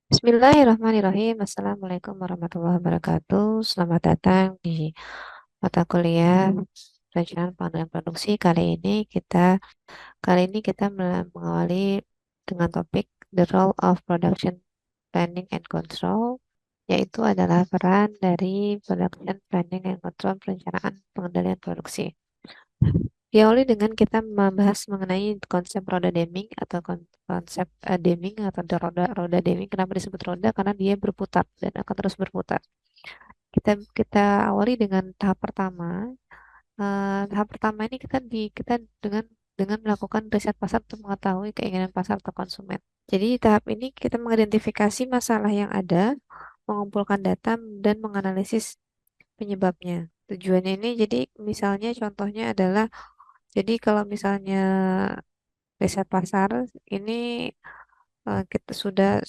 Bismillahirrahmanirrahim. Assalamualaikum warahmatullahi wabarakatuh. Selamat datang di mata kuliah perencanaan pengendalian produksi. Kali ini kita mengawali dengan topik The Role of Production Planning and Control, yaitu adalah peran dari Production Planning and Control perencanaan pengendalian produksi. Diawali dengan kita membahas mengenai konsep roda Deming atau konsep Deming atau roda roda Deming. Kenapa disebut roda? Karena dia berputar dan akan terus berputar. Kita awali dengan tahap pertama. Tahap pertama ini kita dengan melakukan riset pasar untuk mengetahui keinginan pasar atau konsumen. Jadi tahap ini kita mengidentifikasi masalah yang ada, mengumpulkan data dan menganalisis penyebabnya. Tujuannya ini jadi misalnya contohnya adalah jadi kalau misalnya riset pasar ini kita sudah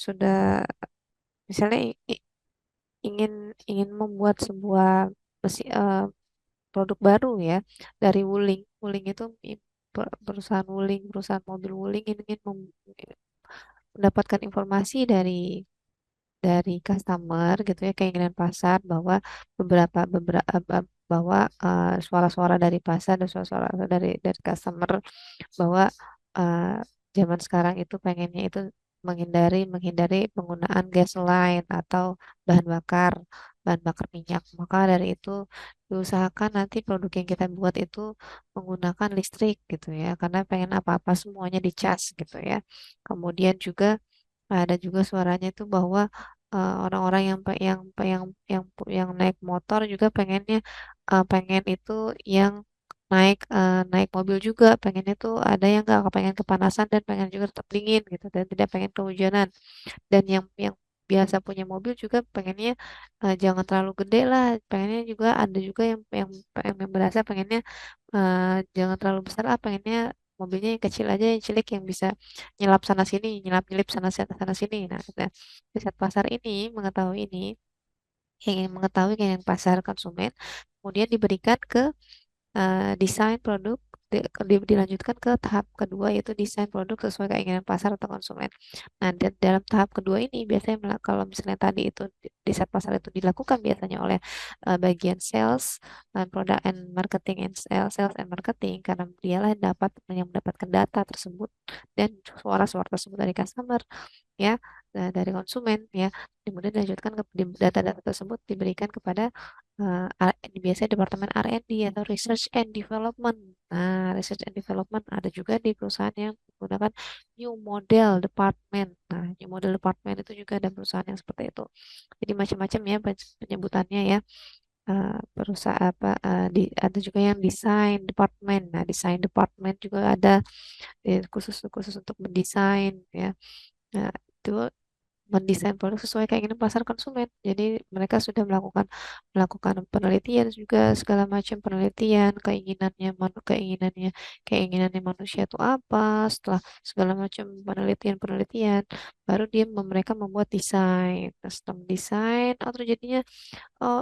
misalnya ingin ingin membuat sebuah produk baru ya dari Wuling. Wuling itu perusahaan Wuling, perusahaan mobil Wuling ingin mendapatkan informasi dari customer gitu ya, keinginan pasar bahwa beberapa bahwa suara-suara dari pasar dan suara-suara dari customer bahwa uh, zaman sekarang itu pengennya itu menghindari penggunaan gas lain atau bahan bakar bahan bakar minyak. Maka dari itu diusahakan nanti produk yang kita buat itu menggunakan listrik gitu ya, karena pengen apa-apa semuanya dicas gitu ya. Kemudian juga ada juga suaranya itu bahwa orang-orang yang naik motor juga pengen itu yang naik mobil juga pengennya tuh ada yang nggak pengen kepanasan dan pengen juga tetap dingin gitu dan tidak pengen kehujanan. Dan yang biasa punya mobil juga pengennya jangan terlalu gede lah, pengennya juga ada juga yang berasa pengennya jangan terlalu besar lah, pengennya mobilnya yang kecil aja, yang cilik, yang bisa nyelap sana sini, nyelap nyelip sana sini. Nah, riset pasar ini mengetahui ini, yang ingin mengetahui keinginan pasar konsumen, kemudian diberikan ke desain produk, dilanjutkan ke tahap kedua yaitu desain produk sesuai keinginan pasar atau konsumen. Nah, dalam tahap kedua ini biasanya kalau misalnya tadi itu desain pasar itu dilakukan biasanya oleh bagian sales dan product and marketing and sales and marketing, karena dialah yang mendapatkan data tersebut dan suara-suara tersebut dari customer ya, dari konsumen ya. Kemudian dilanjutkan ke data-data tersebut diberikan kepada biasanya Departemen R&D atau Research and Development. Nah, Research and Development ada juga di perusahaan yang menggunakan New Model Department. Nah, New Model Department itu juga ada perusahaan yang seperti itu. Jadi macam-macam ya penyebutannya ya. Perusahaan ada juga yang desain department. Nah, desain department juga ada khusus khusus untuk mendesain ya. Nah, itu mendesain produk sesuai keinginan pasar konsumen. Jadi mereka sudah melakukan penelitian juga, segala macam penelitian, keinginannya manusia itu apa. Setelah segala macam penelitian, baru mereka membuat desain. Nah, setelah mendesain, atau jadinya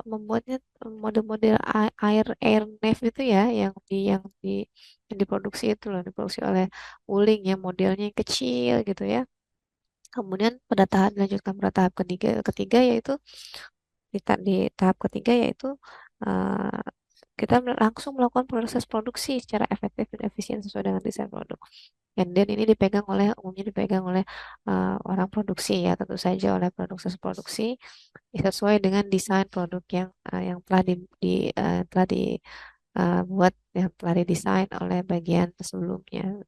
membuatnya model-model air nave itu ya, yang diproduksi itu loh, diproduksi oleh Wuling yang modelnya yang kecil gitu ya. Kemudian dilanjutkan pada tahap ketiga yaitu di tahap ketiga yaitu eh, kita langsung melakukan proses produksi secara efektif dan efisien sesuai dengan desain produk. Dan ini umumnya dipegang oleh orang produksi ya, tentu saja oleh proses produksi sesuai dengan desain produk yang buat yang telah didesain oleh bagian sebelumnya.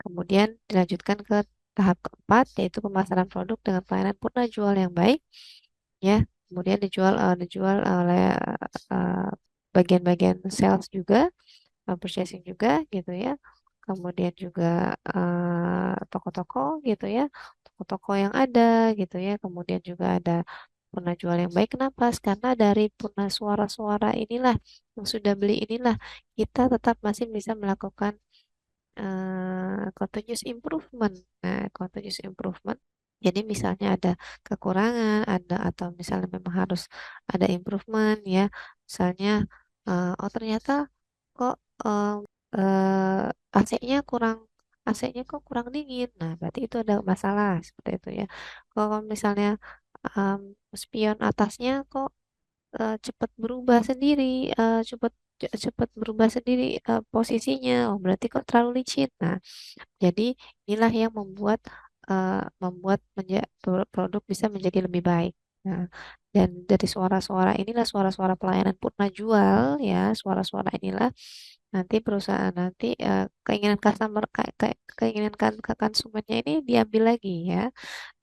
Kemudian dilanjutkan ke tahap keempat yaitu pemasaran produk dengan pelayanan purna jual yang baik ya. Kemudian dijual oleh eh, bagian-bagian sales juga, purchasing juga gitu ya. Kemudian juga toko-toko gitu ya, toko-toko yang ada gitu ya. Kemudian juga ada purna jual yang baik. Kenapa? Karena dari purna suara-suara inilah yang sudah beli inilah kita tetap masih bisa melakukan continuous improvement. Nah, continuous improvement. Jadi misalnya ada kekurangan, atau misalnya memang harus ada improvement ya. Misalnya, oh ternyata kok AC-nya kurang AC-nya kok kurang dingin. Nah, berarti itu ada masalah seperti itu ya. Kalau misalnya um, spion atasnya kok cepat berubah sendiri, cepat berubah sendiri posisinya. Oh, berarti kok terlalu licin. Nah, jadi inilah yang membuat produk bisa menjadi lebih baik. Nah, dan dari suara-suara inilah suara-suara pelayanan purna jual ya, suara-suara inilah nanti perusahaan nanti keinginan customer keinginan konsumennya ini diambil lagi ya.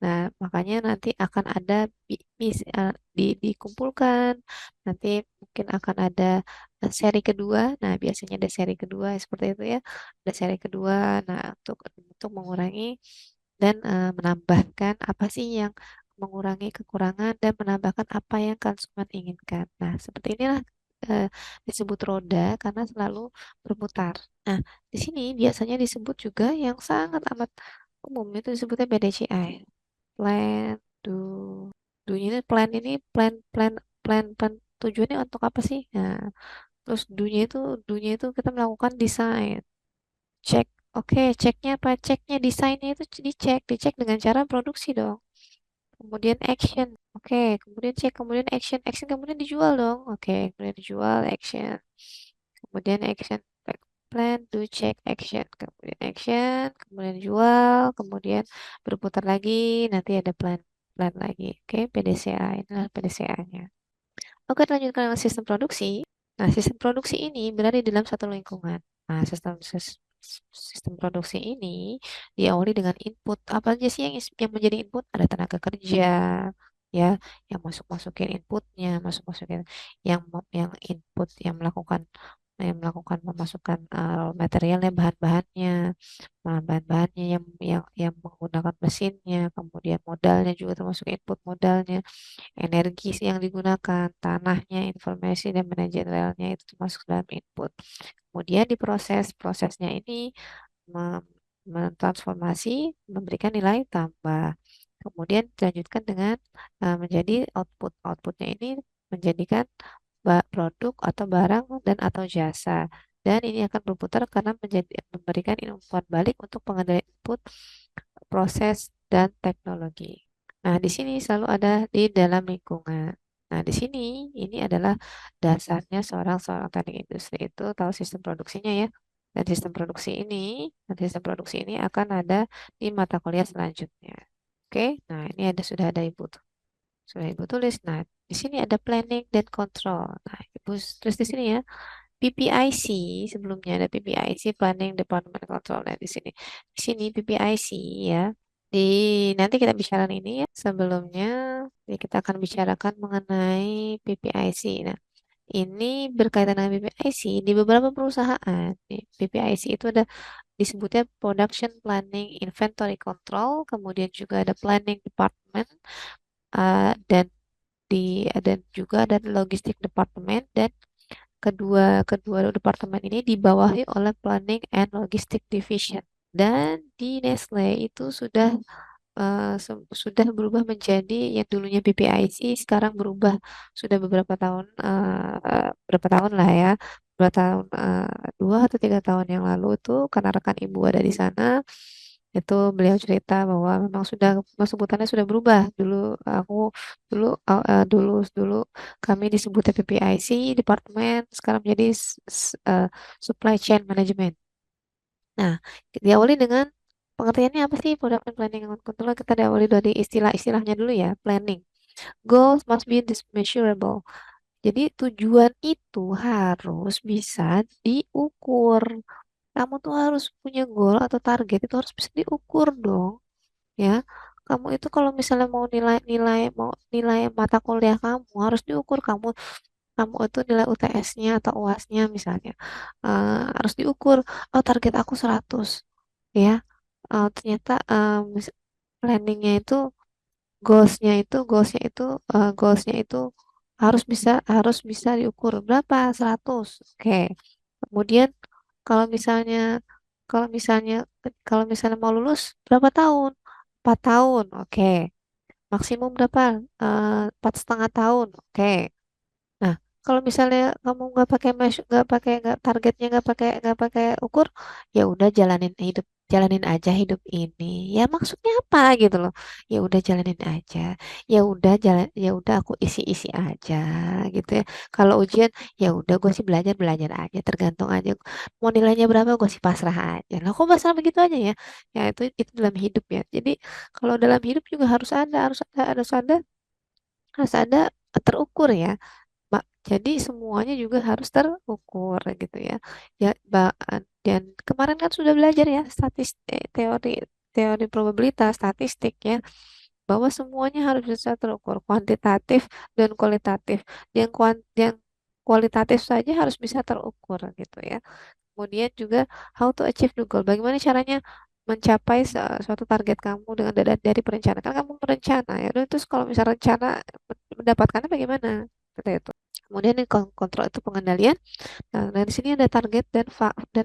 Nah, makanya nanti akan ada dikumpulkan. Nanti mungkin akan ada seri kedua. Nah, biasanya ada seri kedua seperti itu ya. Ada seri kedua. Nah, untuk mengurangi dan menambahkan apa sih yang mengurangi kekurangan dan menambahkan apa yang konsumen inginkan. Nah, seperti inilah eh, disebut roda karena selalu berputar. Nah, di sini biasanya disebut juga yang sangat amat umum itu disebutnya PDCI. Plan, do, plan, plan, plan tujuannya untuk apa sih? Nah, terus dunya itu kita melakukan desain, cek, oke, ceknya apa? Ceknya desainnya itu dicek dengan cara produksi dong. Kemudian action, oke, kemudian cek, kemudian action kemudian dijual dong, oke, kemudian dijual action, kemudian action, back plan, do, check, action, kemudian action, kemudian jual, kemudian berputar lagi, nanti ada plan, plan lagi, oke, PDCA, inilah PDCA-nya. Oke, lanjutkan dengan sistem produksi. Nah, sistem produksi ini berada di dalam satu lingkungan. Nah, sistem produksi ini diawali dengan input. Apa aja sih yang menjadi input? Ada tenaga kerja, ya, yang masuk-masukin inputnya, masuk-masukin yang input, yang melakukan memasukkan materialnya, bahan-bahannya, bahan-bahannya yang menggunakan mesinnya, kemudian modalnya juga termasuk input modalnya, energi yang digunakan, tanahnya, informasi dan manajerialnya itu termasuk dalam input. Kemudian prosesnya ini mem- mentransformasi, memberikan nilai tambah. Kemudian dilanjutkan dengan menjadi output. Outputnya ini menjadikan produk atau barang dan atau jasa. Dan ini akan berputar karena memberikan umpan balik untuk pengendalian input, proses, dan teknologi. Nah, di sini selalu ada di dalam lingkungan. Nah, di sini ini adalah dasarnya seorang seorang teknik industri itu tahu sistem produksinya ya. Dan sistem produksi ini akan ada di mata kuliah selanjutnya. Oke, nah ini sudah ada ibu sudah ibu tulis. Nah, di sini ada planning dan control. Nah, ibu tulis di sini ya. PPIC sebelumnya ada PPIC Planning Department Control. Nah, di sini PPIC ya. Di nanti kita bicarakan ini ya. Sebelumnya kita akan bicarakan mengenai PPIC. Nah, ini berkaitan dengan PPIC di beberapa perusahaan. Nih, PPIC itu ada disebutnya Production Planning Inventory Control, kemudian juga ada Planning Department, dan juga ada Logistic Department, dan kedua kedua departemen ini dibawahi oleh Planning and Logistic Division. Dan di Nestle itu sudah berubah menjadi yang dulunya BPIC, sekarang berubah sudah berapa tahun lah ya, beberapa tahun, 2 atau 3 tahun yang lalu itu karena rekan ibu ada di sana, itu beliau cerita bahwa memang sudah sebutannya sudah berubah. Aku dulu dulu dulu kami disebut PPIC departemen, sekarang menjadi Supply Chain Management. Nah, diawali dengan pengertiannya apa sih production planning and control? Kita diawali dari istilah-istilahnya dulu ya. Planning. Goals must be measurable. Jadi tujuan itu harus bisa diukur. Kamu tuh harus punya goal atau target itu harus bisa diukur dong, ya. Kamu itu kalau misalnya mau nilai mata kuliah kamu harus diukur. Kamu kamu itu nilai UTS-nya atau UAS-nya misalnya harus diukur. Oh, target aku 100, ya. Ternyata planningnya itu goalsnya itu harus bisa diukur berapa, 100. Oke. Kemudian kalau misalnya kalau misalnya kalau misalnya mau lulus berapa tahun? 4 tahun. Oke. Maksimum berapa? 4,5 tahun. Oke. Nah, kalau misalnya kamu nggak pakai targetnya, nggak pakai ukur, ya udah jalanin hidup jalanin aja hidup ini. Ya maksudnya apa gitu loh. Ya udah jalanin aja. Ya udah jalan, ya udah aku isi-isi aja gitu ya. Kalau ujian ya udah gue sih belajar belajar aja, tergantung aja mau nilainya berapa gue sih pasrah aja. Lah kok pasrah begitu aja ya? Ya itu dalam hidup ya. Jadi kalau dalam hidup juga harus ada terukur ya. Jadi semuanya juga harus terukur gitu ya. Ya, dan kemarin kan sudah belajar ya statistik, teori teori probabilitas statistik ya, bahwa semuanya harus bisa terukur, kuantitatif dan kualitatif. Yang kualitatif saja harus bisa terukur gitu ya. Kemudian juga how to achieve the goal. Bagaimana caranya mencapai suatu target kamu dengan dari perencanaan. Kan kamu merencana ya. Udah, terus kalau misalnya rencana mendapatkannya bagaimana? Seperti itu. Kemudian ini kontrol itu pengendalian. Nah, dari sini ada target dan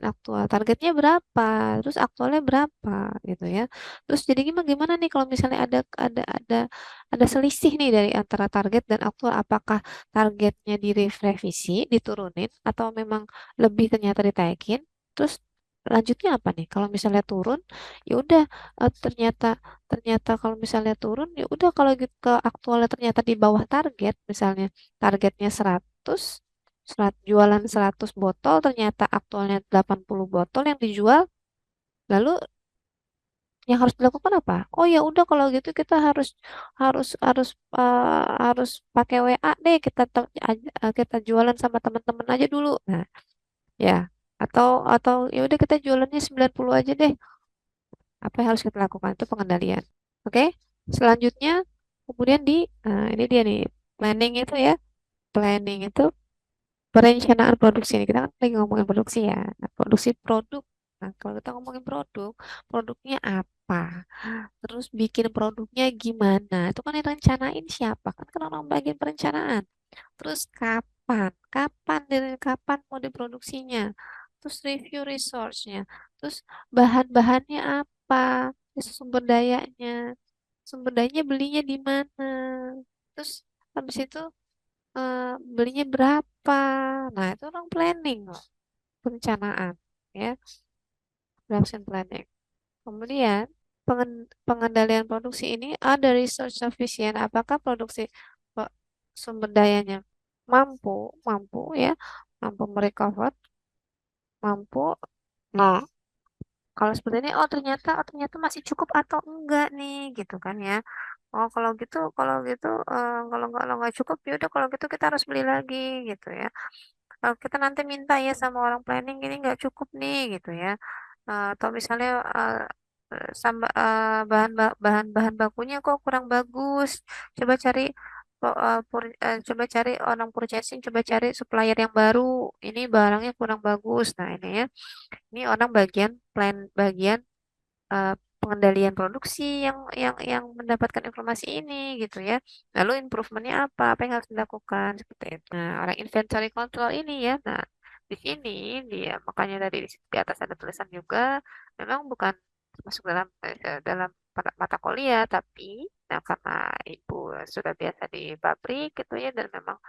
aktual. Targetnya berapa? Terus aktualnya berapa gitu ya. Terus jadi gimana nih kalau misalnya ada selisih nih dari antara target dan aktual, apakah targetnya direvisi, diturunin atau memang lebih ternyata ditaikin? Terus lanjutnya apa nih? Kalau misalnya turun, ya udah ternyata ternyata kalau misalnya turun, ya udah kalau gitu ke aktualnya ternyata di bawah target, misalnya targetnya 100, jualan 100 botol ternyata aktualnya 80 botol yang dijual, lalu yang harus dilakukan apa? Oh ya udah kalau gitu kita harus harus harus harus pakai WA deh, kita jualan sama teman-teman aja dulu. Nah, ya. Atau ya udah kita jualannya 90 aja deh. Apa yang harus kita lakukan itu pengendalian. Oke? Selanjutnya kemudian ini dia nih, planning itu ya. Planning itu perencanaan produksi ini, kita kan lagi ngomongin produksi ya. Nah, produksi produk. Nah, kalau kita ngomongin produk, produknya apa? Terus bikin produknya gimana? Itu kan yang rencanain siapa? Kan orang bagian perencanaan. Terus kapan? Kapan mau diproduksinya? Terus review resource-nya. Terus bahan-bahannya apa? Terus sumber dayanya. Sumber dayanya belinya di mana? Terus habis itu belinya berapa? Nah, itu orang planning loh, perencanaan ya, production planning. Kemudian pengendalian produksi ini ada research sufficient. Apakah sumber dayanya mampu, mampu ya, mampu merecover, mampu. Nah, kalau seperti ini, oh ternyata masih cukup atau enggak nih, gitu kan ya. Oh kalau nggak cukup ya udah kalau gitu kita harus beli lagi gitu ya. Kita nanti minta ya sama orang planning ini nggak cukup nih gitu ya. Atau misalnya bahan bakunya kok kurang bagus, coba cari coba cari orang purchasing, coba cari supplier yang baru, ini barangnya kurang bagus. Nah ini ya, ini orang bagian eh, pengendalian produksi yang mendapatkan informasi ini gitu ya. Lalu improvementnya apa yang harus dilakukan seperti itu. Nah, orang inventory control ini ya. Nah, di sini dia makanya tadi di atas ada tulisan juga, memang bukan masuk dalam mata kuliah, tapi nah, karena ibu sudah biasa di pabrik gitu ya, dan memang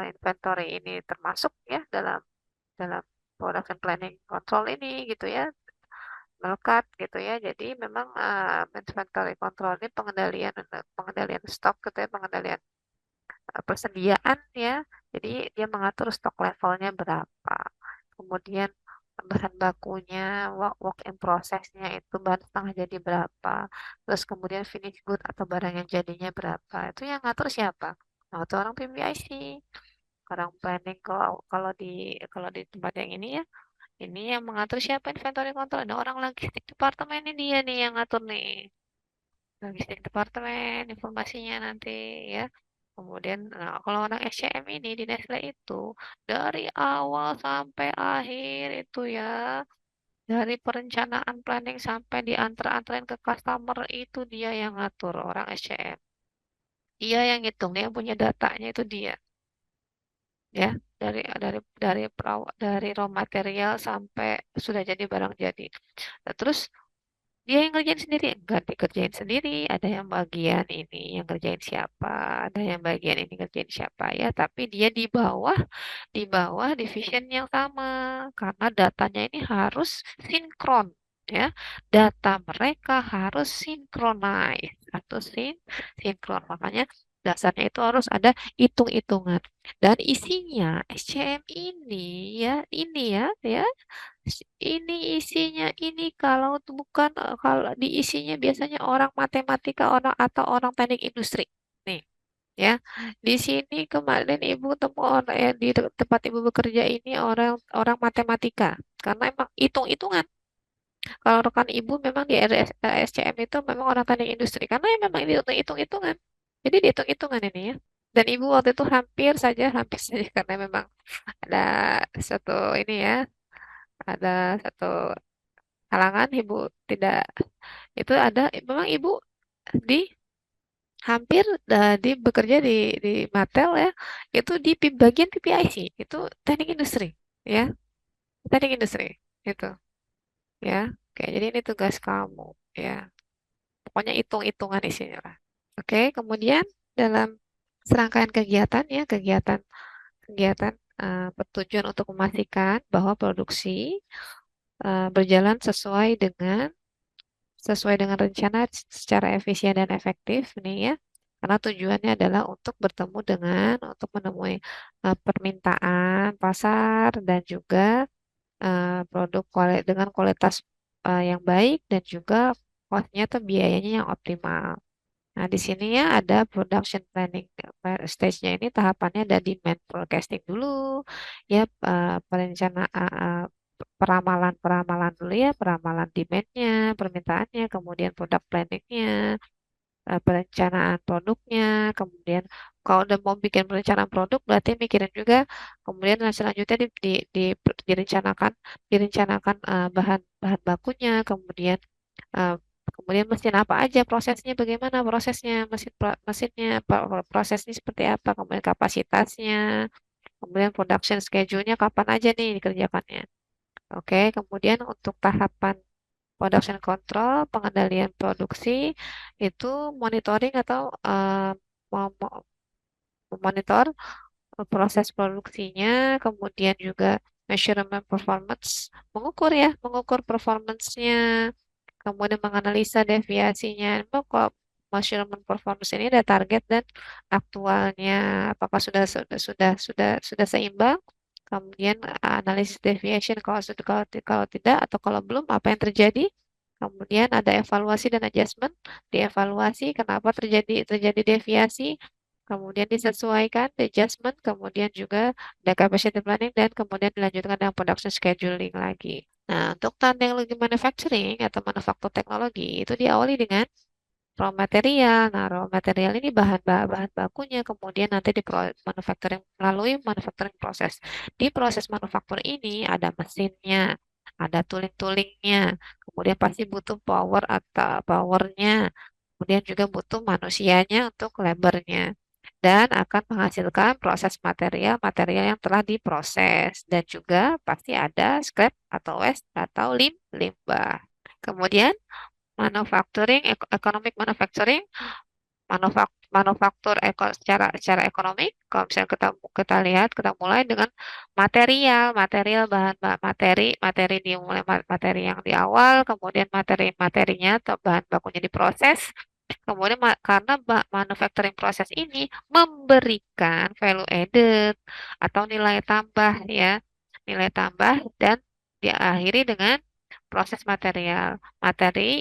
inventory ini termasuk ya dalam dalam production planning control ini gitu ya, melekat gitu ya. Jadi memang inventory control ini pengendalian stok gitu ya, pengendalian persediaan ya. Jadi dia mengatur stok levelnya berapa. Kemudian bahan bakunya, work in processnya itu bahan setengah jadi berapa. Terus kemudian finish good atau barang yang jadinya berapa. Itu yang ngatur siapa? Nah, itu orang PBIC. Orang planning kalau di tempat yang ini ya, ini yang mengatur siapa inventory control. Ada orang logistik departemen ini, dia nih yang ngatur nih. Logistik departemen informasinya nanti ya. Kemudian kalau orang SCM ini di Nestle itu dari awal sampai akhir itu ya, dari perencanaan planning sampai diantar-antarin ke customer itu dia yang ngatur, orang SCM. Dia yang ngitung, dia yang punya datanya itu dia ya, dari raw material sampai sudah jadi barang jadi. Nah, terus dia yang ngerjain sendiri, enggak dikerjain sendiri. Ada yang bagian ini yang ngerjain siapa, ada yang bagian ini ngerjain siapa ya. Tapi dia di bawah division yang sama karena datanya ini harus sinkron. ya. Data mereka harus sinkronis atau sinkron. Makanya dasarnya itu harus ada hitung-hitungan. Dan isinya SCM ini ya, ini isinya ini kalau tuh bukan kalau diisinya biasanya orang matematika orang atau orang teknik industri. Nih, ya. Di sini kemarin Ibu temu orang di tempat Ibu bekerja ini orang orang matematika karena emang hitung-hitungan. Kalau rekan Ibu memang di SCM itu memang orang teknik industri karena ya memang ini hitung-hitungan. Jadi dihitung-hitungan ini ya. Dan Ibu waktu itu hampir saja karena memang ada satu ini ya, ada satu halangan Ibu tidak itu ada memang Ibu di hampir di bekerja di Mattel ya itu di bagian PPIC itu teknik industri ya teknik industri itu ya kayak jadi ini tugas kamu ya pokoknya hitung-hitungan isinya lah oke kemudian dalam serangkaian kegiatan ya kegiatan kegiatan bertujuan untuk memastikan bahwa produksi berjalan sesuai dengan rencana secara efisien dan efektif nih ya. Karena tujuannya adalah untuk bertemu untuk menemui permintaan pasar dan juga produk dengan kualitas yang baik dan juga costnya atau biayanya yang optimal. Nah, di sini ya ada production planning stage-nya ini tahapannya ada demand forecasting dulu, ya peramalan dulu ya, peramalan demand-nya, permintaannya, kemudian product planning-nya, perencanaan produknya, kemudian kalau udah mau bikin perencanaan produk berarti mikirin juga kemudian selanjutnya direncanakan direncanakan bahan bahan bakunya, eh, kemudian mesin apa aja prosesnya bagaimana prosesnya mesinnya prosesnya seperti apa kemudian kapasitasnya kemudian production schedule-nya kapan aja nih dikerjakannya. Oke, kemudian untuk tahapan production control, pengendalian produksi, itu monitoring atau memonitor proses produksinya, kemudian juga measurement performance, mengukur performance-nya, kemudian menganalisa deviasinya. Memang kok measurement performance ini ada target dan aktualnya, apakah sudah seimbang? Kemudian analisis deviation kalau tidak atau kalau belum apa yang terjadi? Kemudian ada evaluasi dan adjustment, dievaluasi kenapa terjadi deviasi, kemudian disesuaikan, adjustment, kemudian juga ada capacity planning dan kemudian dilanjutkan dengan production scheduling lagi. Nah, untuk teknologi manufacturing atau manufaktur teknologi itu diawali dengan raw material. Nah, raw material ini bahan bakunya kemudian nanti manufacturing melalui manufacturing proses. Di proses manufaktur ini ada mesinnya, ada tooling-toolingnya, kemudian pasti butuh powernya, kemudian juga butuh manusianya untuk labornya. Dan akan menghasilkan proses material yang telah diproses dan juga pasti ada scrap atau waste atau limbah. Kemudian economic manufacturing, manufaktur secara ekonomi. Kalau misalnya kita lihat, kita mulai dengan material materi dimulai materi yang di awal, kemudian materinya atau bahan bakunya diproses. Kemudian karena manufacturing proses ini memberikan value added atau nilai tambah ya, nilai tambah dan diakhiri dengan proses materi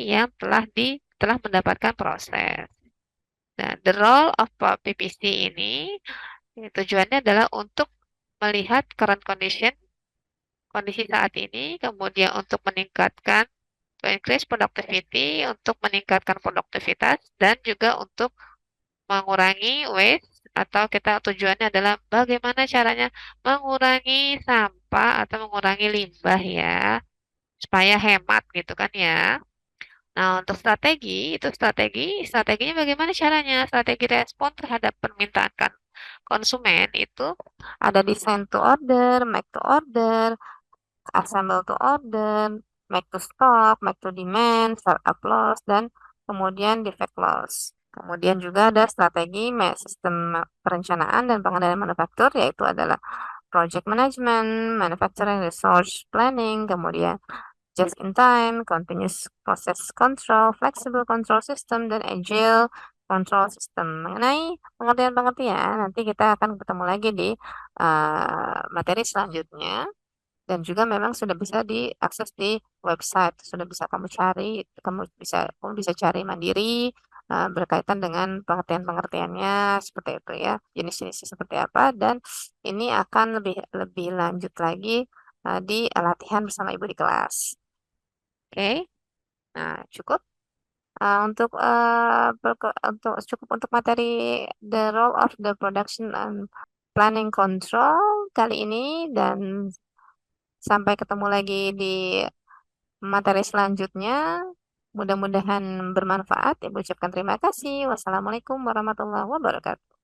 yang telah mendapatkan proses. Nah, the role of PPC ini tujuannya adalah untuk melihat current kondisi saat ini, kemudian untuk meningkatkan to increase productivity, untuk meningkatkan produktivitas dan juga untuk mengurangi waste atau tujuannya adalah bagaimana caranya mengurangi sampah atau mengurangi limbah ya, supaya hemat gitu kan ya. Nah, untuk strateginya bagaimana caranya? Strategi respon terhadap permintaan konsumen itu ada design to order, make to order, assemble to order, make to stock, make to demand, startup loss, dan kemudian defect loss. Kemudian juga ada strategi sistem perencanaan dan pengendalian manufaktur, yaitu adalah project management, manufacturing resource planning, kemudian just in time, continuous process control, flexible control system, dan agile control system. Mengenai pengertian-pengertian, nanti kita akan ketemu lagi di materi selanjutnya. Dan juga memang sudah bisa diakses di website, sudah bisa kamu cari, kamu bisa cari mandiri berkaitan dengan pengertian-pengertiannya seperti itu ya, jenis-jenisnya seperti apa, dan ini akan lebih lebih lanjut lagi di latihan bersama ibu di kelas. Oke, nah cukup untuk cukup untuk materi the role of the production and planning control kali ini, dan sampai ketemu lagi di materi selanjutnya. Mudah-mudahan bermanfaat. Ibu ucapkan terima kasih. Wassalamualaikum warahmatullahi wabarakatuh.